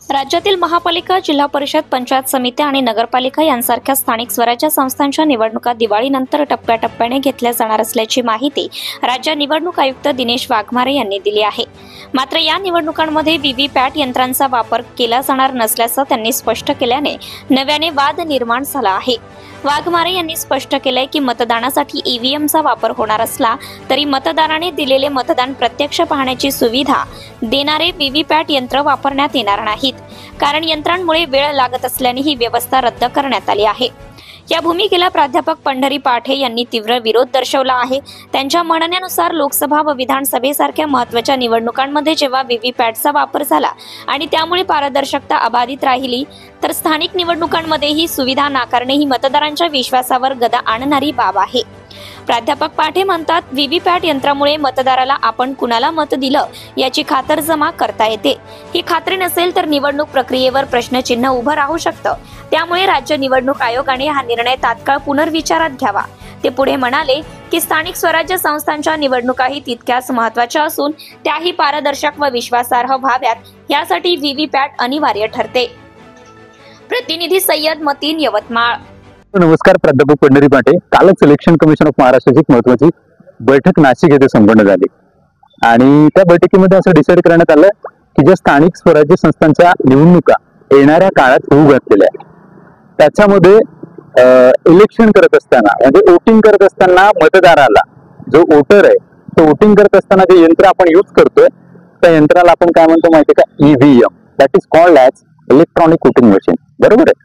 राज्यातील महापालिका, जिल्हा परिषद, पंचायत समित्या आणि नगरपालिका यांसारख्या स्थानिक स्वराज्य संस्थांच्या निवडणुका दिवाळीनंतर टप्प्याटप्प्याने घेतल्या जाणार असल्याची माहिती राज्य निवडणूक आयुक्त दिनेश वाघमारे यांनी दिली आहे. मात्र या निवडणुकांमध्ये व्हीव्हीपॅट यंत्रांचा वापर केला जाणार नसल्याचं त्यांनी स्पष्ट केल्याने नव्याने वाद निर्माण झाला आहे. वाघमारे यांनी स्पष्ट केलंय की मतदानासाठी ईव्हीएमचा वापर होणार असला तरी मतदाराने दिलेले मतदान प्रत्यक्ष पाहण्याची सुविधा देणारे व्हीव्हीपॅट यंत्र वापरण्यात येणार नाहीत, कारण यंत्रांमुळे वेळ लागत असल्याने ही व्यवस्था रद्द करण्यात आली आहे. या भूमिकेला प्राध्यापक पंढरी पाठे यांनी तीव्र विरोध दर्शवला आहे. त्यांच्या म्हणण्यानुसार लोकसभा व विधानसभेसारख्या महत्त्वाच्या निवडणुकांमध्ये जेव्हा व्हीव्हीपॅटचा वापर झाला आणि त्यामुळे पारदर्शकता अबाधित राहिली, तर स्थानिक निवडणुकांमध्ये ही सुविधा नाकारणे ही मतदारांच्या विश्वासावर गदा आणणारी बाब आहे. प्राध्यापक पाठे म्हणतात, व्हीव्हीपॅट यंत्रामुळे मतदाराला आपण कुणाला मत दिलं याची खातरजमा करता येते. ही खात्री नसेल तर निवडणूक प्रक्रियेवर प्रश्नचिन्ह उभं राहू शकतं. त्यामुळे राज्य निवडणूक आयोगाने हा निर्णय तात्काळ पुनर्विचारात घ्यावा. ते पुढे म्हणाले की स्थानिक स्वराज्य संस्थांच्या निवडणुकाही तितक्याच महत्त्वाच्या असून त्याही पारदर्शक व विश्वासार्ह व्हाव्यात, यासाठी व्हीव्हीपॅट अनिवार्य ठरते. प्रतिनिधी सय्यद मतीन, यवतमाळ. नमस्कार, प्राध्यापक पंढरी पाटे. कालच इलेक्शन कमिशन ऑफ महाराष्ट्राची एक महत्वाची बैठक नाशिक येथे संपन्न झाली आणि त्या बैठकीमध्ये असं डिसाईड करण्यात आलं की ज्या स्थानिक स्वराज्य संस्थांच्या निवडणुका येणाऱ्या काळात होऊ घातलेल्या आहेत, त्याच्यामध्ये इलेक्शन करत असताना म्हणजे वोटिंग करत असताना मतदाराला, जो वोटर आहे तो वोटिंग करत असताना जे यंत्र आपण यूज करतोय त्या यंत्राला आपण काय म्हणतो माहिती का? EVM, that is called as electronic voting machine. बरोबर आहे.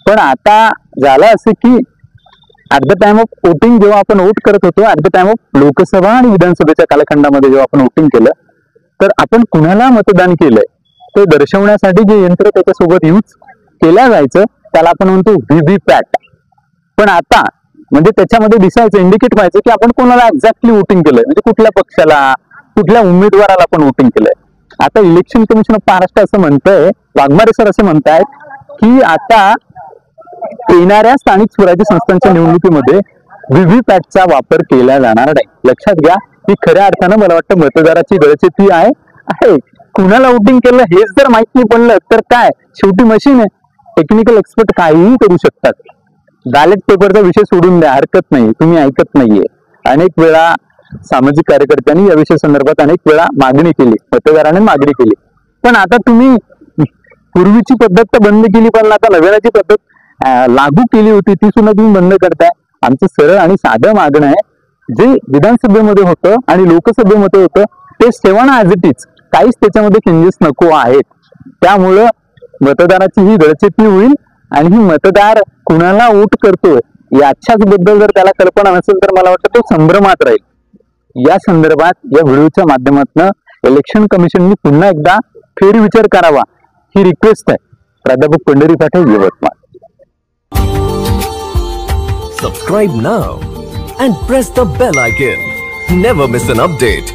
पण आता झालं असं की at the time of voting जेव्हा आपण वोट करत होतो, at the time of Lok Sabha आणि विधानसभेच्या कालखंडामध्ये जेव्हा आपण वोटिंग केलं, तर आपण कुणाला मतदान केलंय ते दर्शवण्यासाठी जे यंत्र त्याच्यासोबत यूज केलं जायचं त्याला आपण म्हणतो व्हीव्हीपॅट. पण आता म्हणजे त्याच्यामध्ये दिसायचं, इंडिकेट व्हायचं की आपण कोणाला एक्झॅक्टली वोटिंग केलंय, म्हणजे कुठल्या पक्षाला, कुठल्या उमेदवाराला आपण वोटिंग केलंय. आता इलेक्शन कमिशन ऑफ महाराष्ट्र असं म्हणतंय, वाघमारे सर असे म्हणतायत की आता येणाऱ्या स्थानिक स्वराज्य संस्थांच्या निवडणुकीमध्ये व्हीव्हीपॅटचा वापर केला जाणार नाही. लक्षात घ्या, ही खऱ्या अर्थानं मला वाटतं मतदाराची गळचेपी आहे. कुणाला वोटिंग केलं हेच जर माहित नाही पडलं तर काय, शेवटी मशीन आहे. टेक्निकल एक्सपर्ट काहीही करू शकतात. बॅलेट पेपरचा विषय सोडून द्या, हरकत नाही, तुम्ही ऐकत नाहीये. अनेक वेळा सामाजिक कार्यकर्त्यांनी या विषय संदर्भात अनेक वेळा मागणी केली, मतदारांनी मागणी केली. पण आता तुम्ही पूर्वीची पद्धत तर बंद केली, पण आता नव्याची पद्धत लागू केली होती ती सुद्धा तुम्ही बंद करताय. आमचं सरळ आणि साधं मागणं आहे, जे विधानसभेमध्ये होतं आणि लोकसभेमध्ये होतं तेच ठेवा ना ऍज इट इज, काहीच त्याच्यामध्ये चेंजेस नको आहेत. त्यामुळं मतदाराची ही गळचेपी होईल आणि ही मतदार कुणाला वोट करतोय याच्याच बद्दल जर त्याला कल्पना नसेल तर मला वाटतं तो संभ्रमात राहील. या संदर्भात या व्हिडिओच्या माध्यमातून इलेक्शन कमिशननी पुन्हा एकदा फेरविचार करावा ही रिक्वेस्ट आहे. प्राध्यापक पंढरी पाटे, Yavatmal. Subscribe now and press the bell icon. Never miss an update.